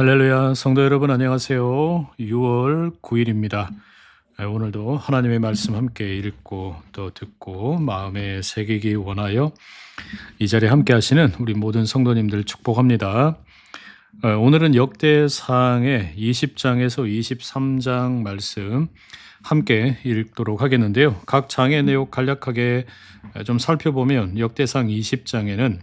할렐루야, 성도 여러분 안녕하세요. 6월 9일입니다. 오늘도 하나님의 말씀 함께 읽고 또 듣고 마음에 새기기 원하여 이 자리에 함께 하시는 우리 모든 성도님들 축복합니다. 오늘은 역대상의 20장에서 23장 말씀 함께 읽도록 하겠는데요. 각 장의 내용 간략하게 좀 살펴보면 역대상 20장에는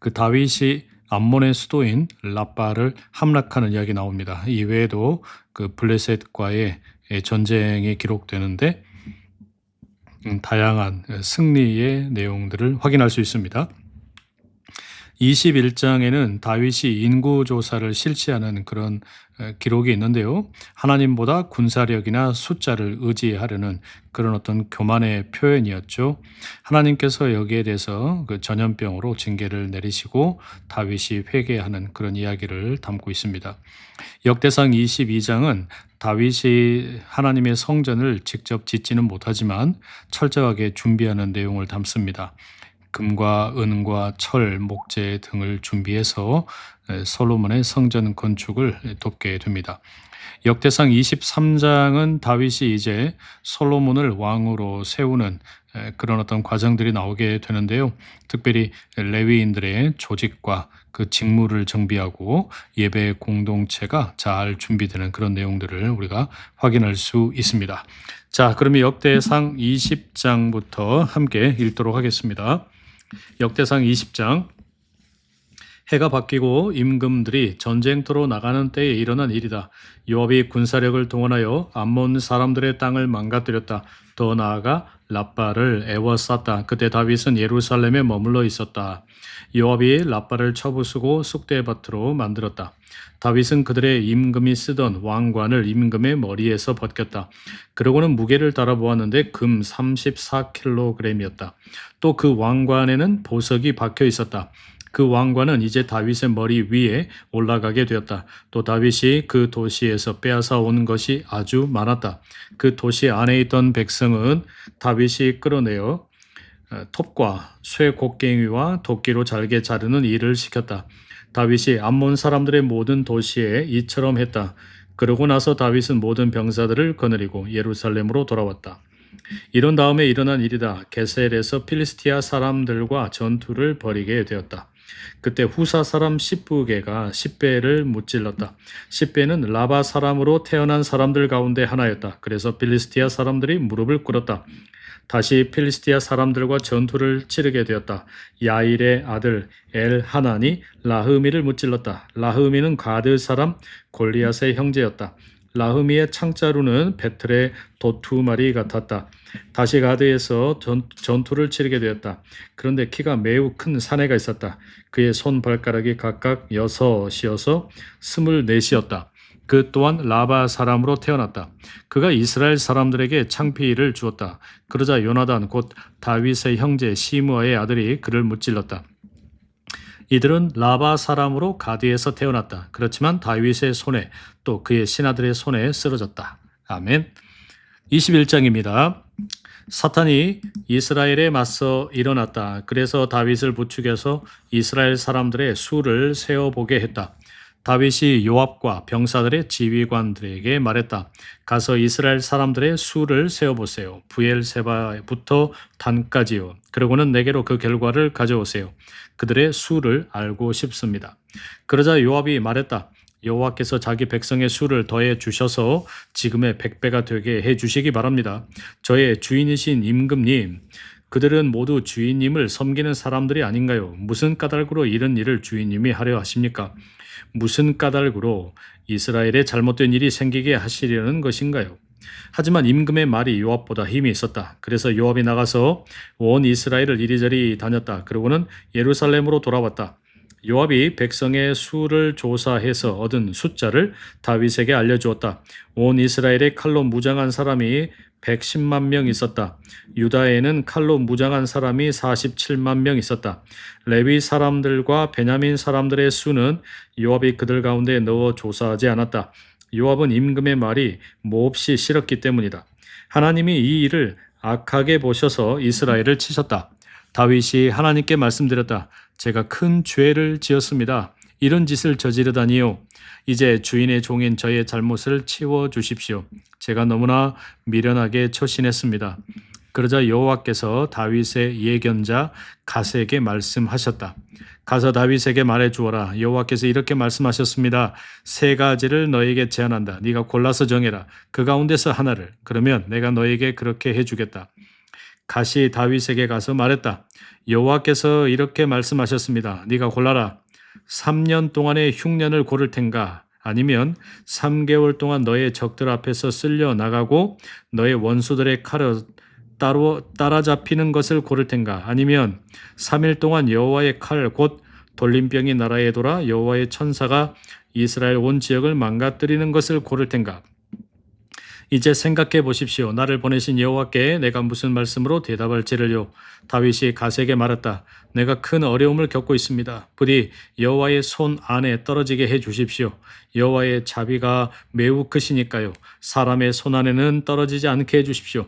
그 다윗이 암몬의 수도인 라빠를 함락하는 이야기 나옵니다. 이외에도 그 블레셋과의 전쟁이 기록되는데 다양한 승리의 내용들을 확인할 수 있습니다. 21장에는 다윗이 인구조사를 실시하는 그런 기록이 있는데요. 하나님보다 군사력이나 숫자를 의지하려는 그런 어떤 교만의 표현이었죠. 하나님께서 여기에 대해서 그 전염병으로 징계를 내리시고 다윗이 회개하는 그런 이야기를 담고 있습니다. 역대상 22장은 다윗이 하나님의 성전을 직접 짓지는 못하지만 철저하게 준비하는 내용을 담습니다. 금과 은과 철, 목재 등을 준비해서 솔로몬의 성전 건축을 돕게 됩니다. 역대상 23장은 다윗이 이제 솔로몬을 왕으로 세우는 그런 어떤 과정들이 나오게 되는데요. 특별히 레위인들의 조직과 그 직무를 정비하고 예배 공동체가 잘 준비되는 그런 내용들을 우리가 확인할 수 있습니다. 자, 그러면 역대상 20장부터 함께 읽도록 하겠습니다. 역대상 20장. 해가 바뀌고 임금들이 전쟁터로 나가는 때에 일어난 일이다. 요압이 군사력을 동원하여 암몬 사람들의 땅을 망가뜨렸다. 더 나아가 라빠를 애워쌌다. 그때 다윗은 예루살렘에 머물러 있었다. 요압이 라빠를 쳐부수고 쑥대밭으로 만들었다. 다윗은 그들의 임금이 쓰던 왕관을 임금의 머리에서 벗겼다. 그러고는 무게를 따라 보았는데 금 34kg이었다. 또 그 왕관에는 보석이 박혀 있었다. 그 왕관은 이제 다윗의 머리 위에 올라가게 되었다. 또 다윗이 그 도시에서 빼앗아 온 것이 아주 많았다. 그 도시 안에 있던 백성은 다윗이 끌어내어 톱과 쇠 곡괭이와 도끼로 잘게 자르는 일을 시켰다. 다윗이 암몬 사람들의 모든 도시에 이처럼 했다. 그러고 나서 다윗은 모든 병사들을 거느리고 예루살렘으로 돌아왔다. 이런 다음에 일어난 일이다. 게셀에서 필리스티아 사람들과 전투를 벌이게 되었다. 그때 후사 사람 십부게가 십배를 무찔렀다. 십배는 라바 사람으로 태어난 사람들 가운데 하나였다. 그래서 필리스티아 사람들이 무릎을 꿇었다. 다시 필리스티아 사람들과 전투를 치르게 되었다. 야일의 아들 엘하난이 라흐미를 무찔렀다. 라흐미는 가드 사람 골리앗의 형제였다. 라흐미의 창자루는 베틀의 도투말이 같았다. 다시 가드에서 전투를 치르게 되었다. 그런데 키가 매우 큰 사내가 있었다. 그의 손발가락이 각각 6이어서 24이었다. 그 또한 라바 사람으로 태어났다. 그가 이스라엘 사람들에게 창피를 주었다. 그러자 요나단 곧 다윗의 형제 시므아의 아들이 그를 무찔렀다. 이들은 라바 사람으로 가드에서 태어났다. 그렇지만 다윗의 손에 또 그의 신하들의 손에 쓰러졌다. 아멘. 21장입니다. 사탄이 이스라엘에 맞서 일어났다. 그래서 다윗을 부추겨서 이스라엘 사람들의 수를 세어보게 했다. 다윗이 요압과 병사들의 지휘관들에게 말했다. 가서 이스라엘 사람들의 수를 세어보세요. 부엘세바부터 단까지요. 그러고는 내게로 그 결과를 가져오세요. 그들의 수를 알고 싶습니다. 그러자 요압이 말했다. 여호와께서 자기 백성의 수를 더해 주셔서 지금의 100배가 되게 해 주시기 바랍니다. 저의 주인이신 임금님, 그들은 모두 주인님을 섬기는 사람들이 아닌가요? 무슨 까닭으로 이런 일을 주인님이 하려 하십니까? 무슨 까닭으로 이스라엘에 잘못된 일이 생기게 하시려는 것인가요? 하지만 임금의 말이 요압보다 힘이 있었다. 그래서 요압이 나가서 온 이스라엘을 이리저리 다녔다. 그러고는 예루살렘으로 돌아왔다. 요압이 백성의 수를 조사해서 얻은 숫자를 다윗에게 알려주었다. 온 이스라엘에 칼로 무장한 사람이 110만 명 있었다. 유다에는 칼로 무장한 사람이 47만 명 있었다. 레위 사람들과 베냐민 사람들의 수는 요압이 그들 가운데 넣어 조사하지 않았다. 요압은 임금의 말이 몹시 싫었기 때문이다. 하나님이 이 일을 악하게 보셔서 이스라엘을 치셨다. 다윗이 하나님께 말씀드렸다. 제가 큰 죄를 지었습니다. 이런 짓을 저지르다니요. 이제 주인의 종인 저의 잘못을 치워 주십시오. 제가 너무나 미련하게 처신했습니다. 그러자 여호와께서 다윗의 예견자 갓에게 말씀하셨다. 가서 다윗에게 말해 주어라. 여호와께서 이렇게 말씀하셨습니다. 세 가지를 너에게 제안한다. 네가 골라서 정해라. 그 가운데서 하나를. 그러면 내가 너에게 그렇게 해주겠다. 갓이 다윗에게 가서 말했다. 여호와께서 이렇게 말씀하셨습니다. 네가 골라라. 3년 동안의 흉년을 고를 텐가? 아니면 3개월 동안 너의 적들 앞에서 쓸려 나가고 너의 원수들의 칼을 따라잡히는 것을 고를 텐가? 아니면 3일 동안 여호와의 칼 곧 돌림병이 나라에 돌아 여호와의 천사가 이스라엘 온 지역을 망가뜨리는 것을 고를 텐가? 이제 생각해 보십시오. 나를 보내신 여호와께 내가 무슨 말씀으로 대답할지를요. 다윗이 갓에게 말했다. 내가 큰 어려움을 겪고 있습니다. 부디 여호와의 손 안에 떨어지게 해 주십시오. 여호와의 자비가 매우 크시니까요. 사람의 손 안에는 떨어지지 않게 해 주십시오.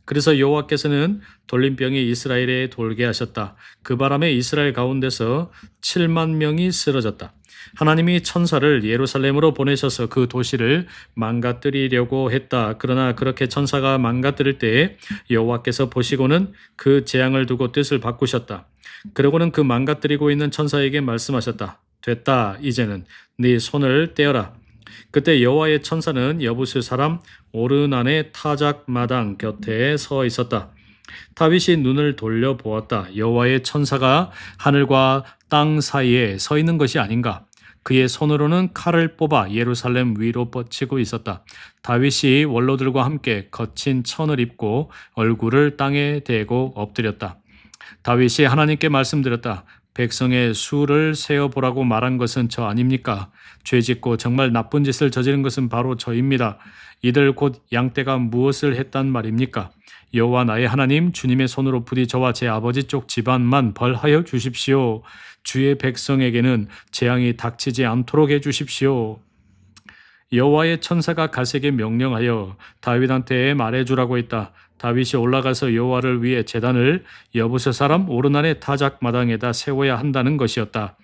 그래서 여호와께서는 돌림병이 이스라엘에 돌게 하셨다. 그 바람에 이스라엘 가운데서 7만 명이 쓰러졌다. 하나님이 천사를 예루살렘으로 보내셔서 그 도시를 망가뜨리려고 했다. 그러나 그렇게 천사가 망가뜨릴 때에 여호와께서 보시고는 그 재앙을 두고 뜻을 바꾸셨다. 그러고는 그 망가뜨리고 있는 천사에게 말씀하셨다. 됐다. 이제는 네 손을 떼어라. 그때 여호와의 천사는 여부스 사람 오르난의 타작 마당 곁에 서 있었다. 다윗이 눈을 돌려보았다. 여호와의 천사가 하늘과 땅 사이에 서 있는 것이 아닌가. 그의 손으로는 칼을 뽑아 예루살렘 위로 뻗치고 있었다. 다윗이 원로들과 함께 거친 천을 입고 얼굴을 땅에 대고 엎드렸다. 다윗이 하나님께 말씀드렸다. 백성의 수를 세어보라고 말한 것은 저 아닙니까? 죄짓고 정말 나쁜 짓을 저지른 것은 바로 저입니다. 이들 곧 양떼가 무엇을 했단 말입니까? 여호와 나의 하나님 주님의 손으로 부디 저와 제 아버지 쪽 집안만 벌하여 주십시오. 주의 백성에게는 재앙이 닥치지 않도록 해 주십시오. 여호와의 천사가 갓에게 명령하여 다윗한테 말해주라고 했다. 다윗이 올라가서 여호와를 위해 제단을 여부스 사람 오르난의 타작 마당에다 세워야 한다는 것이었다.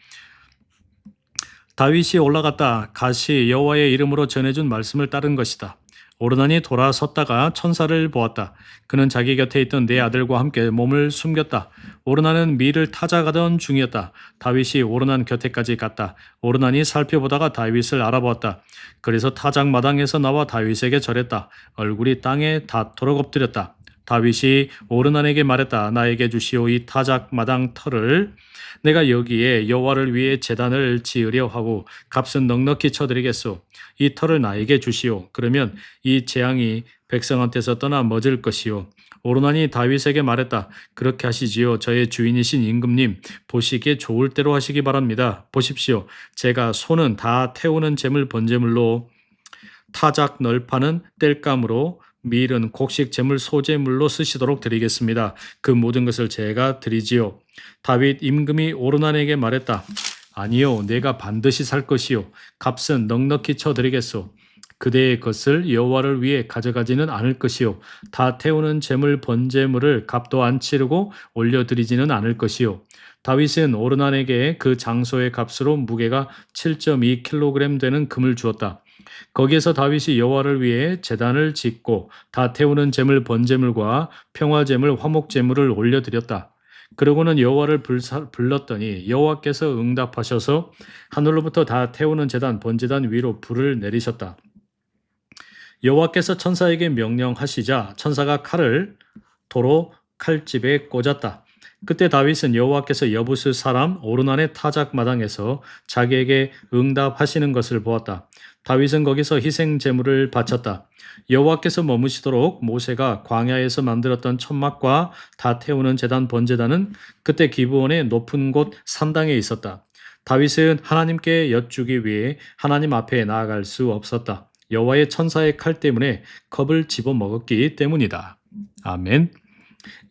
다윗이 올라갔다. 갓이 여호와의 이름으로 전해준 말씀을 따른 것이다. 오르난이 돌아섰다가 천사를 보았다. 그는 자기 곁에 있던 네 아들과 함께 몸을 숨겼다. 오르난은 밀을 타작하던 중이었다. 다윗이 오르난 곁에까지 갔다. 오르난이 살펴보다가 다윗을 알아보았다. 그래서 타작 마당에서 나와 다윗에게 절했다. 얼굴이 땅에 닿도록 엎드렸다. 다윗이 오르난에게 말했다. 나에게 주시오 이 타작 마당 터를. 내가 여기에 여호와를 위해 제단을 지으려 하고 값은 넉넉히 쳐드리겠소. 이 터를 나에게 주시오. 그러면 이 재앙이 백성한테서 떠나 멎을 것이요. 오르난이 다윗에게 말했다. 그렇게 하시지요. 저의 주인이신 임금님, 보시기에 좋을 대로 하시기 바랍니다. 보십시오. 제가 소는 다 태우는 제물 번제물로, 타작 널파는 땔감으로, 밀은 곡식 제물 소제물로 쓰시도록 드리겠습니다. 그 모든 것을 제가 드리지요. 다윗 임금이 오르난에게 말했다. 아니요, 내가 반드시 살 것이요. 값은 넉넉히 쳐드리겠소. 그대의 것을 여호와를 위해 가져가지는 않을 것이요. 다 태우는 제물 번제물을 값도 안 치르고 올려드리지는 않을 것이요. 다윗은 오르난에게 그 장소의 값으로 무게가 7.2kg 되는 금을 주었다. 거기에서 다윗이 여호와를 위해 제단을 짓고 다 태우는 제물 번제물과 평화제물 화목제물을 올려드렸다. 그러고는 여호와를 불렀더니 여호와께서 응답하셔서 하늘로부터 다 태우는 제단 번제단 위로 불을 내리셨다. 여호와께서 천사에게 명령하시자 천사가 칼을 도로 칼집에 꽂았다. 그때 다윗은 여호와께서 여부스 사람 오르난의 타작 마당에서 자기에게 응답하시는 것을 보았다. 다윗은 거기서 희생 제물을 바쳤다. 여호와께서 머무시도록 모세가 광야에서 만들었던 천막과 다 태우는 제단 번제단은 그때 기브온의 높은 곳 산당에 있었다. 다윗은 하나님께 여쭈기 위해 하나님 앞에 나아갈 수 없었다. 여호와의 천사의 칼 때문에 겁을 집어먹었기 때문이다. 아멘.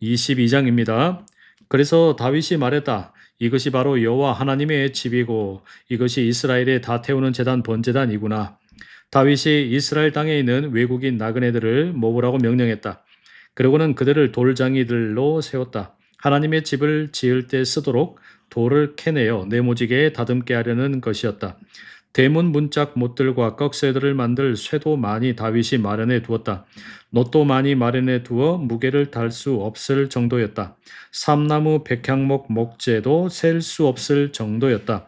22장입니다. 그래서 다윗이 말했다. 이것이 바로 여호와 하나님의 집이고 이것이 이스라엘의 다 태우는 제단 번제단이구나. 다윗이 이스라엘 땅에 있는 외국인 나그네들을 모으라고 명령했다. 그리고는 그들을 돌장이들로 세웠다. 하나님의 집을 지을 때 쓰도록 돌을 캐내어 네모지게 다듬게 하려는 것이었다. 대문 문짝 못들과 꺽쇠들을 만들 쇠도 많이 다윗이 마련해 두었다. 놋도 많이 마련해 두어 무게를 달 수 없을 정도였다. 삼나무 백향목 목재도 셀 수 없을 정도였다.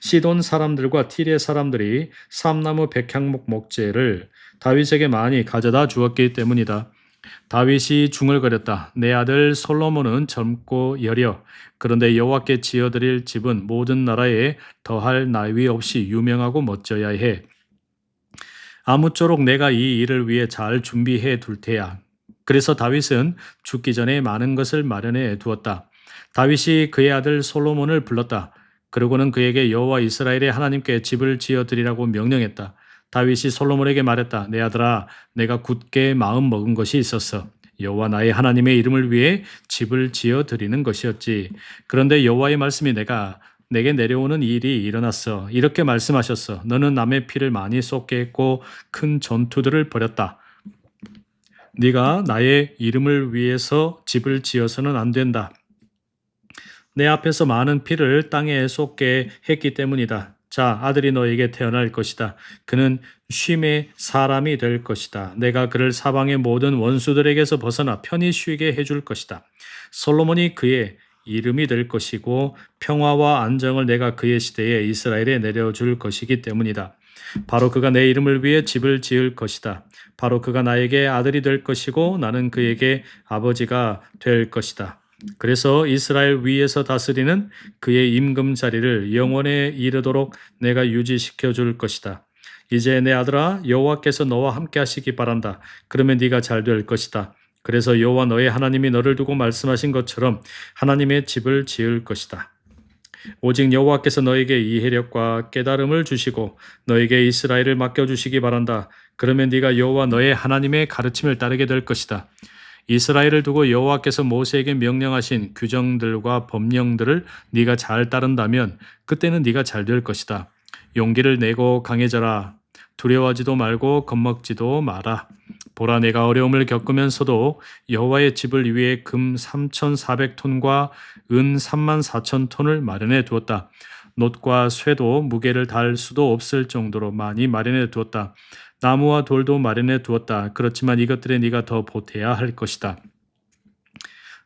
시돈 사람들과 티레 사람들이 삼나무 백향목 목재를 다윗에게 많이 가져다 주었기 때문이다. 다윗이 중얼거렸다. 내 아들 솔로몬은 젊고 여려. 그런데 여호와께 지어드릴 집은 모든 나라에 더할 나위 없이 유명하고 멋져야 해. 아무쪼록 내가 이 일을 위해 잘 준비해 둘 테야. 그래서 다윗은 죽기 전에 많은 것을 마련해 두었다. 다윗이 그의 아들 솔로몬을 불렀다. 그러고는 그에게 여호와 이스라엘의 하나님께 집을 지어드리라고 명령했다. 다윗이 솔로몬에게 말했다. 내 아들아, 내가 굳게 마음 먹은 것이 있었어. 여호와 나의 하나님의 이름을 위해 집을 지어드리는 것이었지. 그런데 여호와의 말씀이 내게 내려오는 일이 일어났어. 이렇게 말씀하셨어. 너는 남의 피를 많이 쏟게 했고 큰 전투들을 벌였다. 네가 나의 이름을 위해서 집을 지어서는 안 된다. 내 앞에서 많은 피를 땅에 쏟게 했기 때문이다. 자, 아들이 너에게 태어날 것이다. 그는 쉼의 사람이 될 것이다. 내가 그를 사방의 모든 원수들에게서 벗어나 편히 쉬게 해줄 것이다. 솔로몬이 그의 이름이 될 것이고 평화와 안정을 내가 그의 시대에 이스라엘에 내려줄 것이기 때문이다. 바로 그가 내 이름을 위해 집을 지을 것이다. 바로 그가 나에게 아들이 될 것이고 나는 그에게 아버지가 될 것이다. 그래서 이스라엘 위에서 다스리는 그의 임금 자리를 영원에 이르도록 내가 유지시켜 줄 것이다. 이제 내 아들아, 여호와께서 너와 함께 하시기 바란다. 그러면 네가 잘 될 것이다. 그래서 여호와 너의 하나님이 너를 두고 말씀하신 것처럼 하나님의 집을 지을 것이다. 오직 여호와께서 너에게 이해력과 깨달음을 주시고 너에게 이스라엘을 맡겨주시기 바란다. 그러면 네가 여호와 너의 하나님의 가르침을 따르게 될 것이다. 이스라엘을 두고 여호와께서 모세에게 명령하신 규정들과 법령들을 네가 잘 따른다면 그때는 네가 잘 될 것이다. 용기를 내고 강해져라. 두려워하지도 말고 겁먹지도 마라. 보라, 내가 어려움을 겪으면서도 여호와의 집을 위해 금 3,400톤과 은 34,000톤을 마련해 두었다. 놋과 쇠도 무게를 달 수도 없을 정도로 많이 마련해 두었다. 나무와 돌도 마련해 두었다. 그렇지만 이것들에 네가 더 보태야 할 것이다.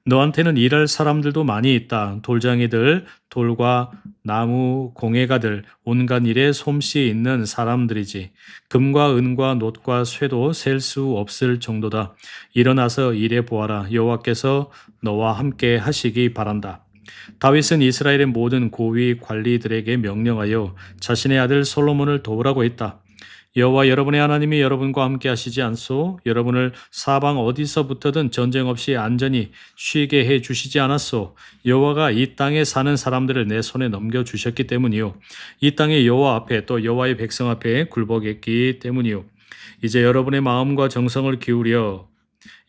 너한테는 일할 사람들도 많이 있다. 돌장이들, 돌과 나무 공예가들, 온갖 일에 솜씨 있는 사람들이지. 금과 은과 놋과 쇠도 셀 수 없을 정도다. 일어나서 일해 보아라. 여호와께서 너와 함께 하시기 바란다. 다윗은 이스라엘의 모든 고위 관리들에게 명령하여 자신의 아들 솔로몬을 도우라고 했다. 여호와 여러분의 하나님이 여러분과 함께 하시지 않소? 여러분을 사방 어디서부터든 전쟁 없이 안전히 쉬게 해 주시지 않았소? 여호와가 이 땅에 사는 사람들을 내 손에 넘겨 주셨기 때문이요. 이 땅에 여호와 앞에 또 여호와의 백성 앞에 굴복했기 때문이요. 이제 여러분의 마음과 정성을 기울여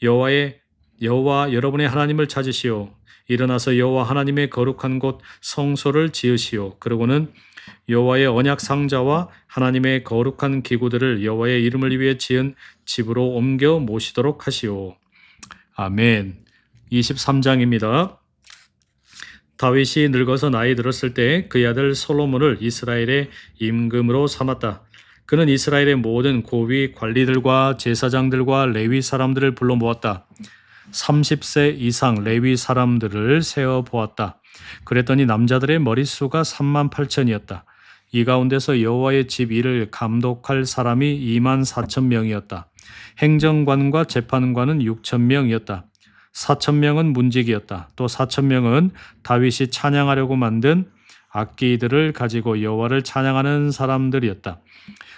여호와 여러분의 하나님을 찾으시오. 일어나서 여호와 하나님의 거룩한 곳 성소를 지으시오. 그러고는 여호와의 언약 상자와 하나님의 거룩한 기구들을 여호와의 이름을 위해 지은 집으로 옮겨 모시도록 하시오. 아멘. 23장입니다. 다윗이 늙어서 나이 들었을 때 그의 아들 솔로몬을 이스라엘의 임금으로 삼았다. 그는 이스라엘의 모든 고위 관리들과 제사장들과 레위 사람들을 불러 모았다. 30세 이상 레위 사람들을 세어 보았다. 그랬더니 남자들의 머릿수가 38,000이었다. 이 가운데서 여호와의 집 일을 감독할 사람이 24,000명이었다. 행정관과 재판관은 6,000명이었다. 4,000명은 문지기였다. 또 4,000명은 다윗이 찬양하려고 만든 악기들을 가지고 여호와를 찬양하는 사람들이었다.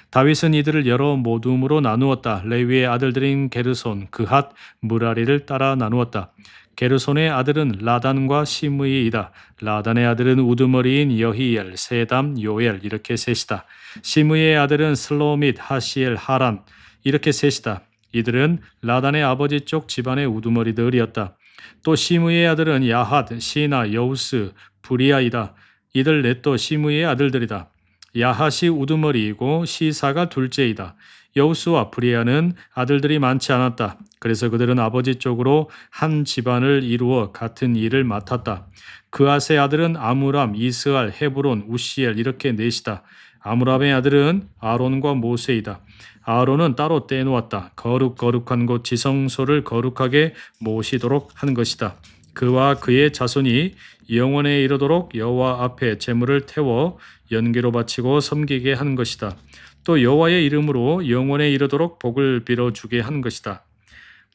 다윗은 이들을 여러 모둠으로 나누었다. 레위의 아들들인 게르손, 그핫, 무라리를 따라 나누었다. 게르손의 아들은 라단과 시므이이다. 라단의 아들은 우두머리인 여히엘, 세담, 요엘 이렇게 셋이다. 시므이의 아들은 슬로밋, 하시엘, 하란 이렇게 셋이다. 이들은 라단의 아버지 쪽 집안의 우두머리들이었다. 또 시므이의 아들은 야핫, 시나, 여우스, 부리아이다. 이들 넷도 시므이의 아들들이다. 야핫이 우두머리이고 시사가 둘째이다. 여우수와 브리아는 아들들이 많지 않았다. 그래서 그들은 아버지 쪽으로 한 집안을 이루어 같은 일을 맡았다. 그앗의 아들은 아므람, 이스알, 헤브론, 우시엘 이렇게 넷이다. 아므람의 아들은 아론과 모세이다. 아론은 따로 떼놓았다. 거룩한 곳 지성소를 거룩하게 모시도록 한 것이다. 그와 그의 자손이 영원에 이르도록 여호와 앞에 제물을 태워 연기로 바치고 섬기게 한 것이다. 또 여호와의 이름으로 영원에 이르도록 복을 빌어주게 한 것이다.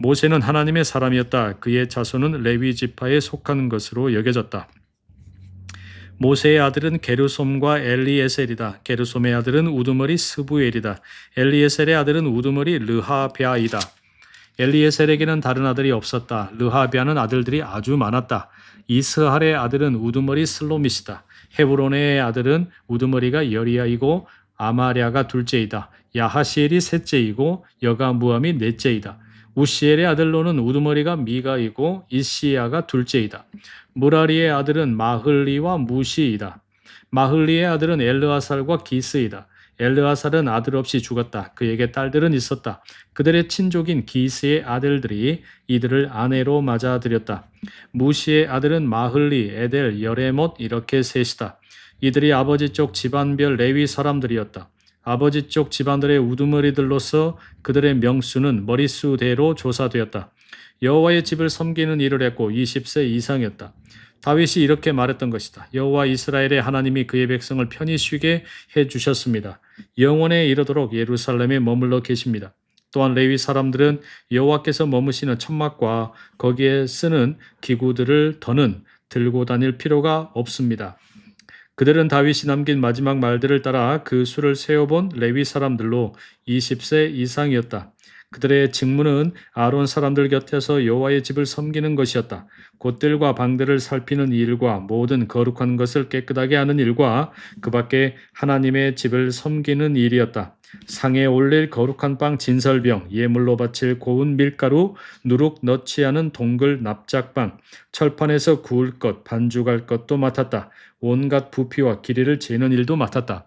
모세는 하나님의 사람이었다. 그의 자손은 레위 지파에 속한 것으로 여겨졌다. 모세의 아들은 게르솜과 엘리에셀이다. 게르솜의 아들은 우두머리 스부엘이다. 엘리에셀의 아들은 우두머리 르하비아이다. 엘리에셀에게는 다른 아들이 없었다. 르하비아는 아들들이 아주 많았다. 이스할의 아들은 우두머리 슬로밋이다. 헤브론의 아들은 우두머리가 여리야이고 아마랴가 둘째이다. 야하시엘이 셋째이고 여가무함이 넷째이다. 우시엘의 아들로는 우두머리가 미가이고 이시야가 둘째이다. 무라리의 아들은 마흘리와 무시이다. 마흘리의 아들은 엘르아살과 기스이다. 엘르아살은 아들 없이 죽었다. 그에게 딸들은 있었다. 그들의 친족인 기스의 아들들이 이들을 아내로 맞아들였다. 무시의 아들은 마흘리, 에델, 여레못 이렇게 셋이다. 이들이 아버지 쪽 집안별 레위 사람들이었다. 아버지 쪽 집안들의 우두머리들로서 그들의 명수는 머릿수대로 조사되었다. 여호와의 집을 섬기는 일을 했고 20세 이상이었다. 다윗이 이렇게 말했던 것이다. 여호와 이스라엘의 하나님이 그의 백성을 편히 쉬게 해주셨습니다. 영원에 이르도록 예루살렘에 머물러 계십니다. 또한 레위 사람들은 여호와께서 머무시는 천막과 거기에 쓰는 기구들을 더는 들고 다닐 필요가 없습니다. 그들은 다윗이 남긴 마지막 말들을 따라 그 수를 세어본 레위 사람들로 20세 이상이었다. 그들의 직무는 아론 사람들 곁에서 여호와의 집을 섬기는 것이었다. 곳들과 방들을 살피는 일과 모든 거룩한 것을 깨끗하게 하는 일과 그 밖에 하나님의 집을 섬기는 일이었다. 상에 올릴 거룩한 빵 진설병, 예물로 바칠 고운 밀가루, 누룩 넣지 않은 동글 납작빵, 철판에서 구울 것, 반죽할 것도 맡았다. 온갖 부피와 길이를 재는 일도 맡았다.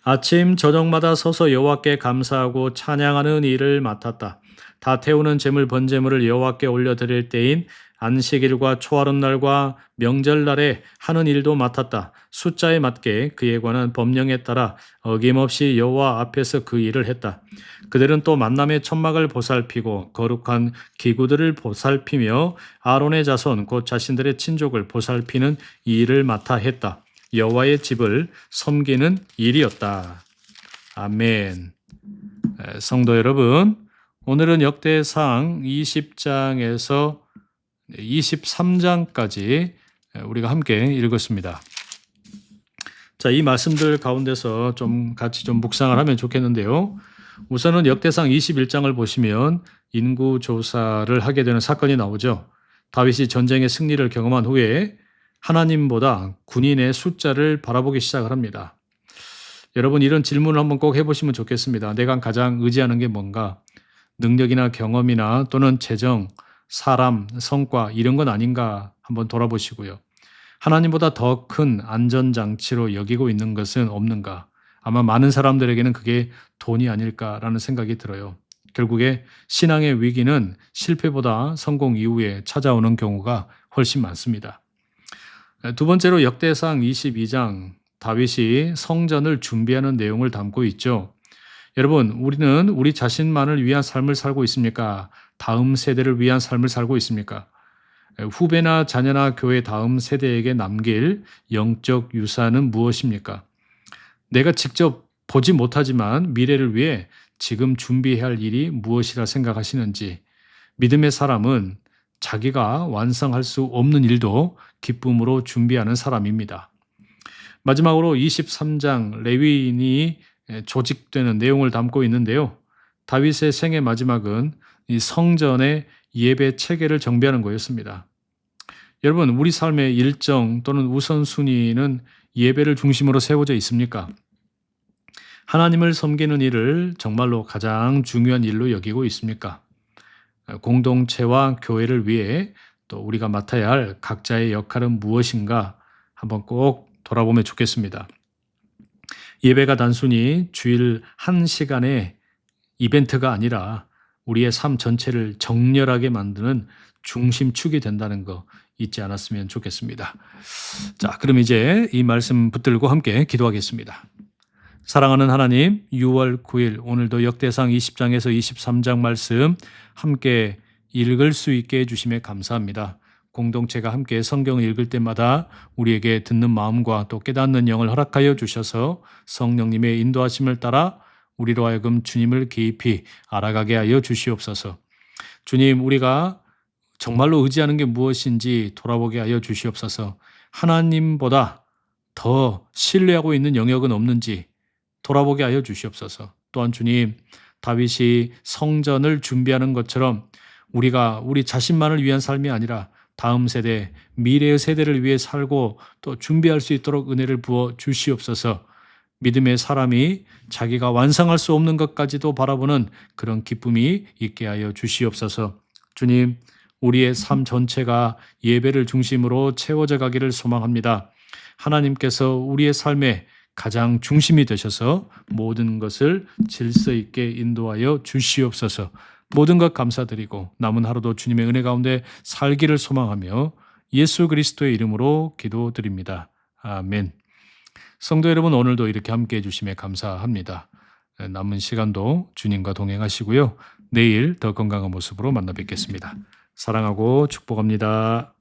아침 저녁마다 서서 여호와께 감사하고 찬양하는 일을 맡았다. 다 태우는 제물 번제물을 여호와께 올려드릴 때인 안식일과 초하룻날과 명절날에 하는 일도 맡았다. 숫자에 맞게 그에 관한 법령에 따라 어김없이 여호와 앞에서 그 일을 했다. 그들은 또 만남의 천막을 보살피고 거룩한 기구들을 보살피며 아론의 자손 곧 자신들의 친족을 보살피는 일을 맡아 했다. 여호와의 집을 섬기는 일이었다. 아멘. 성도 여러분, 오늘은 역대상 20장에서 23장까지 우리가 함께 읽었습니다. 자, 이 말씀들 가운데서 같이 묵상을 하면 좋겠는데요. 우선은 역대상 21장을 보시면 인구 조사를 하게 되는 사건이 나오죠. 다윗이 전쟁의 승리를 경험한 후에 하나님보다 군인의 숫자를 바라보기 시작을 합니다. 여러분, 이런 질문을 한번 꼭 해보시면 좋겠습니다. 내가 가장 의지하는 게 뭔가? 능력이나 경험이나 또는 재정, 사람, 성과 이런 건 아닌가 한번 돌아보시고요. 하나님보다 더 큰 안전장치로 여기고 있는 것은 없는가? 아마 많은 사람들에게는 그게 돈이 아닐까라는 생각이 들어요. 결국에 신앙의 위기는 실패보다 성공 이후에 찾아오는 경우가 훨씬 많습니다. 두 번째로 역대상 22장 다윗이 성전을 준비하는 내용을 담고 있죠. 여러분, 우리는 우리 자신만을 위한 삶을 살고 있습니까? 다음 세대를 위한 삶을 살고 있습니까? 후배나 자녀나 교회 다음 세대에게 남길 영적 유산은 무엇입니까? 내가 직접 보지 못하지만 미래를 위해 지금 준비해야 할 일이 무엇이라 생각하시는지, 믿음의 사람은 자기가 완성할 수 없는 일도 기쁨으로 준비하는 사람입니다. 마지막으로 23장 레위인이 조직되는 내용을 담고 있는데요. 다윗의 생의 마지막은 이 성전의 예배 체계를 정비하는 거였습니다. 여러분, 우리 삶의 일정 또는 우선순위는 예배를 중심으로 세워져 있습니까? 하나님을 섬기는 일을 정말로 가장 중요한 일로 여기고 있습니까? 공동체와 교회를 위해 또 우리가 맡아야 할 각자의 역할은 무엇인가 한번 꼭 돌아보면 좋겠습니다. 예배가 단순히 주일 한 시간의 이벤트가 아니라 우리의 삶 전체를 정렬하게 만드는 중심축이 된다는 거 잊지 않았으면 좋겠습니다. 자, 그럼 이제 이 말씀 붙들고 함께 기도하겠습니다. 사랑하는 하나님, 6월 9일 오늘도 역대상 20장에서 23장 말씀 함께 읽을 수 있게 해주심에 감사합니다. 공동체가 함께 성경을 읽을 때마다 우리에게 듣는 마음과 또 깨닫는 영을 허락하여 주셔서 성령님의 인도하심을 따라 우리로 하여금 주님을 깊이 알아가게 하여 주시옵소서. 주님, 우리가 정말로 의지하는 게 무엇인지 돌아보게 하여 주시옵소서. 하나님보다 더 신뢰하고 있는 영역은 없는지 돌아보게 하여 주시옵소서. 또한 주님, 다윗이 성전을 준비하는 것처럼 우리가 우리 자신만을 위한 삶이 아니라 다음 세대, 미래의 세대를 위해 살고 또 준비할 수 있도록 은혜를 부어 주시옵소서. 믿음의 사람이 자기가 완성할 수 없는 것까지도 바라보는 그런 기쁨이 있게 하여 주시옵소서. 주님, 우리의 삶 전체가 예배를 중심으로 채워져 가기를 소망합니다. 하나님께서 우리의 삶에 가장 중심이 되셔서 모든 것을 질서 있게 인도하여 주시옵소서. 모든 것 감사드리고 남은 하루도 주님의 은혜 가운데 살기를 소망하며 예수 그리스도의 이름으로 기도드립니다. 아멘. 성도 여러분, 오늘도 이렇게 함께해 주심에 감사합니다. 남은 시간도 주님과 동행하시고요. 내일 더 건강한 모습으로 만나 뵙겠습니다. 사랑하고 축복합니다.